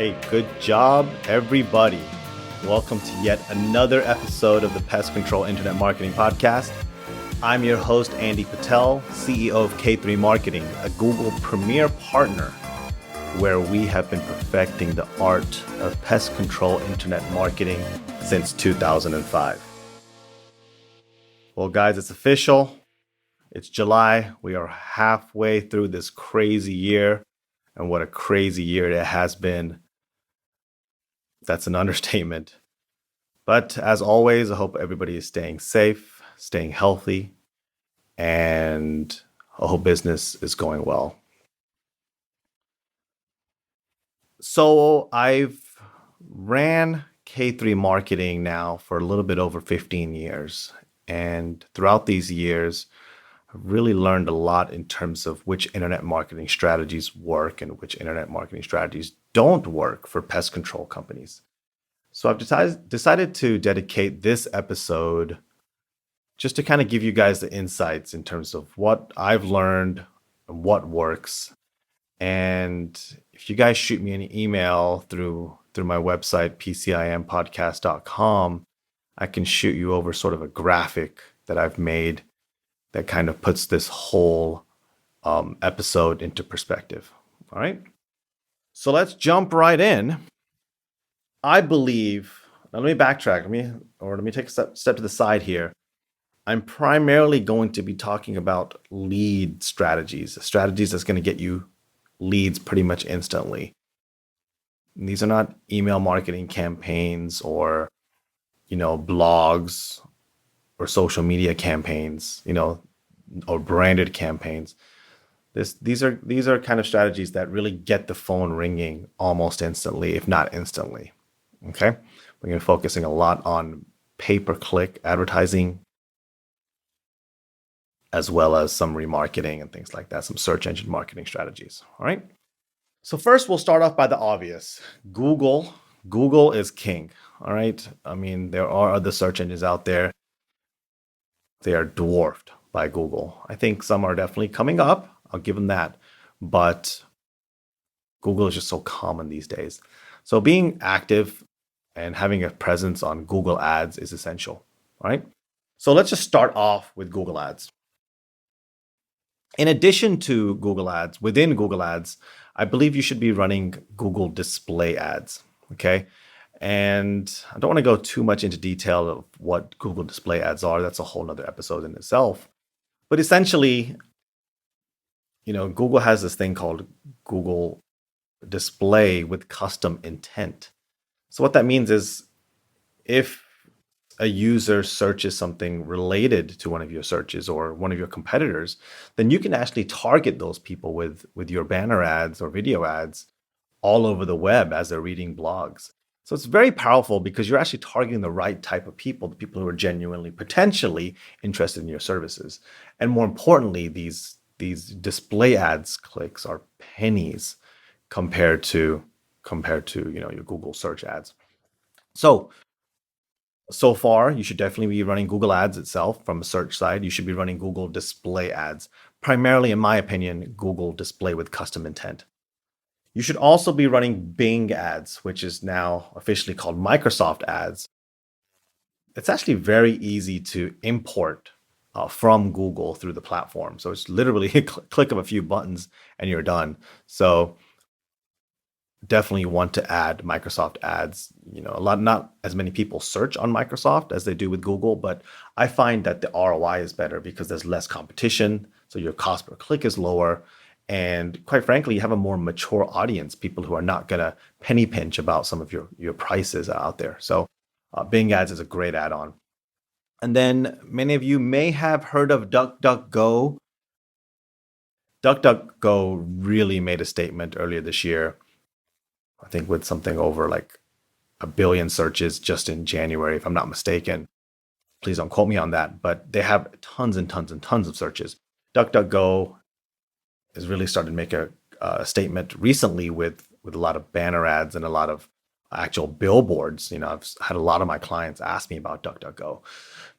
Hey, good job, everybody. Welcome to yet another episode of the Pest Control Internet Marketing Podcast. I'm your host, Andy Patel, CEO of K3 Marketing, a Google Premier Partner, where we have been perfecting the art of pest control internet marketing since 2005. Well, guys, it's official. It's July. We are halfway through this crazy year. And what a crazy year it has been. That's an understatement. But as always, I hope everybody is staying safe, staying healthy, and I hope business is going well. So I've ran K3 Marketing now for a little bit over 15 years. And throughout these years, I've really learned a lot in terms of which internet marketing strategies work and which internet marketing strategies don't work for pest control companies. So I've decided to dedicate this episode just to kind of give you guys the insights in terms of what I've learned and what works. And if you guys shoot me an email through my website, pcimpodcast.com, I can shoot you over sort of a graphic that I've made that kind of puts this whole episode into perspective. All right. So let's jump right in. I believe, now let me backtrack. Let me take a step to the side here. I'm primarily going to be talking about lead strategies that's going to get you leads pretty much instantly. And these are not email marketing campaigns or, blogs or social media campaigns, or branded campaigns. These are kind of strategies that really get the phone ringing almost instantly, if not instantly. Okay, we're going to be focusing a lot on pay-per-click advertising, as well as some remarketing and things like that, some search engine marketing strategies. All right. So first, we'll start off by the obvious. Google is king. All right. I mean, there are other search engines out there. They are dwarfed by Google. I think some are definitely coming up. I'll give them that. But Google is just so common these days. So being active and having a presence on Google Ads is essential. All right. So let's just start off with Google Ads. In addition to Google Ads, within Google Ads, I believe you should be running Google Display Ads. Okay. And I don't want to go too much into detail of what Google Display Ads are. That's a whole nother episode in itself. But essentially, Google has this thing called Google Display with custom intent. So what that means is if a user searches something related to one of your searches or one of your competitors, then you can actually target those people with your banner ads or video ads all over the web as they're reading blogs. So it's very powerful because you're actually targeting the right type of people, the people who are genuinely, potentially interested in your services. And more importantly, these display ads clicks are pennies compared to your Google search ads. So far, you should definitely be running Google Ads itself from a search side. You should be running Google Display Ads, primarily, in my opinion, Google Display with custom intent. You should also be running Bing Ads, which is now officially called Microsoft Ads. It's actually very easy to import from Google through the platform. So it's literally a click of a few buttons and you're done. So definitely want to add Microsoft Ads. Not as many people search on Microsoft as they do with Google, but I find that the ROI is better because there's less competition. So your cost per click is lower. And quite frankly, you have a more mature audience, people who are not going to penny pinch about some of your prices out there. So Bing Ads is a great add-on. And then many of you may have heard of DuckDuckGo. DuckDuckGo really made a statement earlier this year, I think with something over like 1 billion searches just in January, if I'm not mistaken. Please don't quote me on that, but they have tons and tons and tons of searches. DuckDuckGo has really started to make a statement recently with a lot of banner ads and a lot of actual billboards. I've had a lot of my clients ask me about DuckDuckGo.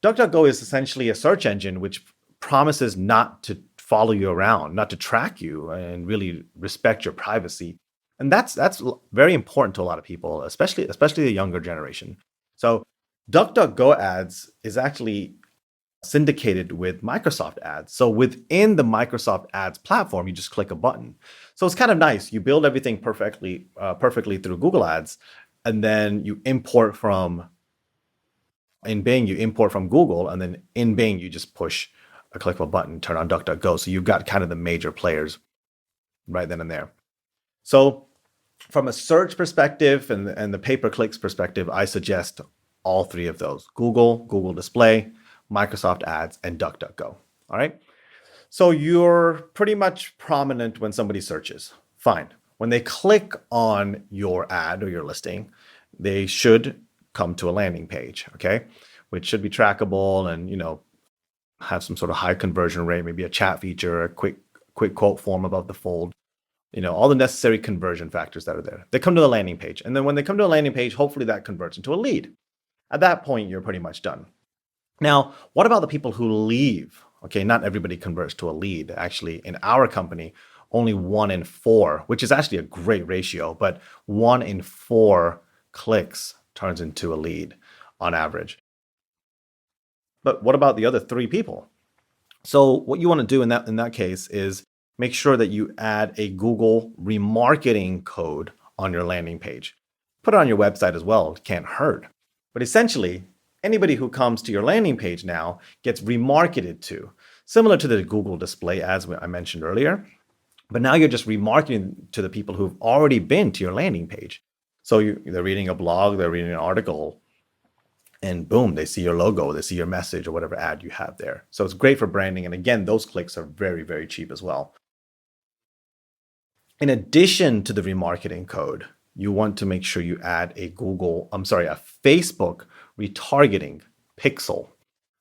DuckDuckGo is essentially a search engine which promises not to follow you around, not to track you, and really respect your privacy. And that's very important to a lot of people, especially the younger generation. So DuckDuckGo ads is actually syndicated with Microsoft ads. So within the Microsoft ads platform, you just click a button. So it's kind of nice. You build everything perfectly through Google Ads, and then you import from in Bing, you import from Google, and then in Bing, you just push a click of a button, turn on DuckDuckGo. So you've got kind of the major players right then and there. So from a search perspective and the pay-per-clicks perspective, I suggest all three of those: Google, Google Display, Microsoft Ads, and DuckDuckGo. All right. So you're pretty much prominent when somebody searches. Fine. When they click on your ad or your listing, they should come to a landing page, okay, which should be trackable and have some sort of high conversion rate, maybe a chat feature, a quick quote form above the fold, all the necessary conversion factors that are there. They come to the landing page, and then when they come to a landing page, hopefully that converts into a lead. At that point, you're pretty much done. Now, what about the people who leave? Okay, not everybody converts to a lead. Actually, in our company, only 1 in 4, which is actually a great ratio, but 1 in 4 clicks turns into a lead on average. But what about the other 3 people? So what you want to do in that case is make sure that you add a Google remarketing code on your landing page. Put it on your website as well. It can't hurt. But essentially, anybody who comes to your landing page now gets remarketed to, similar to the Google display ads I mentioned earlier. But now you're just remarketing to the people who've already been to your landing page. So they're reading a blog, they're reading an article, and boom, they see your logo, they see your message or whatever ad you have there. So it's great for branding. And again, those clicks are very, very cheap as well. In addition to the remarketing code, you want to make sure you add a Facebook retargeting pixel.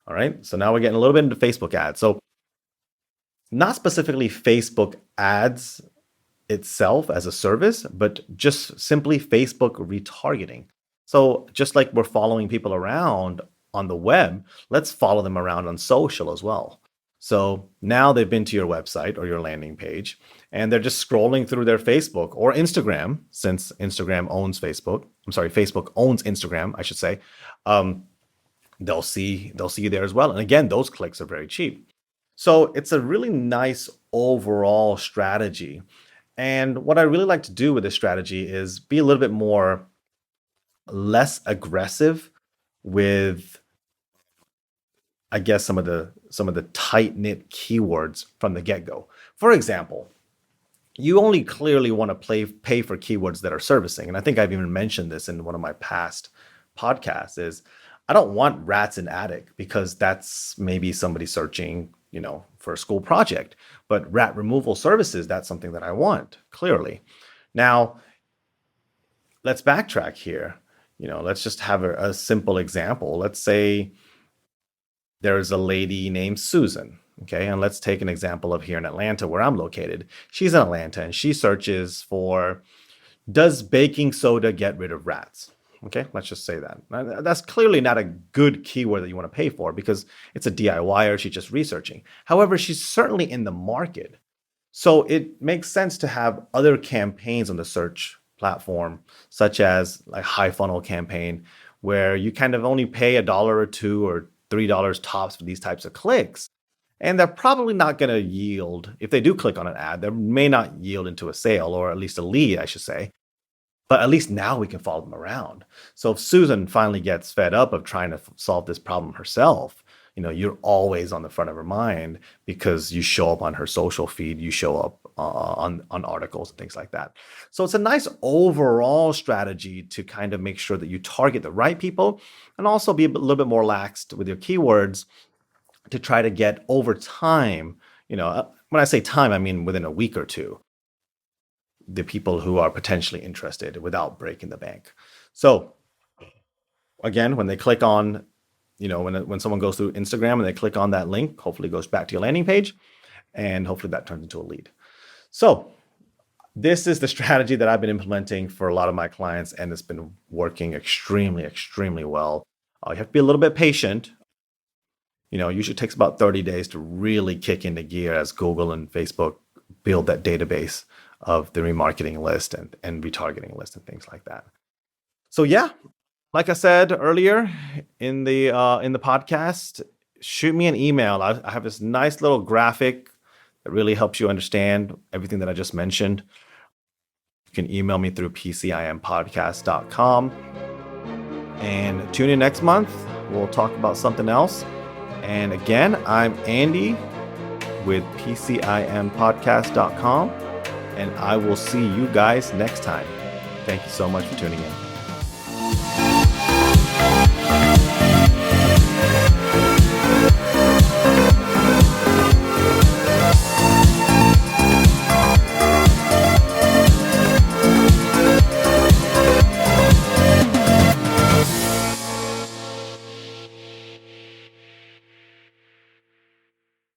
All right. So now we're getting a little bit into Facebook ads. So not specifically Facebook ads itself as a service, but just simply Facebook retargeting. So just like we're following people around on the web, let's follow them around on social as well. So now they've been to your website or your landing page, and they're just scrolling through their Facebook or Instagram, since Instagram owns Facebook. I'm sorry, Facebook owns Instagram, I should say. They'll see you there as well. And again, those clicks are very cheap. So it's a really nice overall strategy. And what I really like to do with this strategy is be a little bit less aggressive with, I guess, some of the tight-knit keywords from the get-go. For example, you only clearly want to pay for keywords that are servicing. And I think I've even mentioned this in one of my past podcasts, is I don't want rats in attic because that's maybe somebody searching, for a school project. But rat removal services, that's something that I want, clearly. Now, let's backtrack here. Let's just have a simple example. Let's say there's a lady named Susan. Okay, and let's take an example of here in Atlanta where I'm located. She's in Atlanta and she searches for, does baking soda get rid of rats? Okay, let's just say that. That's clearly not a good keyword that you want to pay for because it's a DIYer. She's just researching. However, she's certainly in the market. So it makes sense to have other campaigns on the search platform, such as like high funnel campaign, where you kind of only pay $1 or $2 or $3 tops for these types of clicks. And they're probably not going to yield, if they do click on an ad, they may not yield into a sale, or at least a lead, I should say. But at least now we can follow them around. So if Susan finally gets fed up of trying to solve this problem herself, you're always on the front of her mind because you show up on her social feed, you show up on articles and things like that. So it's a nice overall strategy to kind of make sure that you target the right people and also be a little bit more laxed with your keywords to try to get over time, when I say time, I mean within a week or two, the people who are potentially interested without breaking the bank. So again, when they click on, when someone goes through Instagram and they click on that link, hopefully it goes back to your landing page and hopefully that turns into a lead. So this is the strategy that I've been implementing for a lot of my clients, and it's been working extremely, extremely well. You have to be a little bit patient. Usually takes about 30 days to really kick into gear as Google and Facebook build that database of the remarketing list and retargeting list and things like that. So yeah, like I said earlier in the podcast, shoot me an email. I have this nice little graphic that really helps you understand everything that I just mentioned. You can email me through pcimpodcast.com. And tune in next month. We'll talk about something else. And again, I'm Andy with pcimpodcast.com. And I will see you guys next time. Thank you so much for tuning in.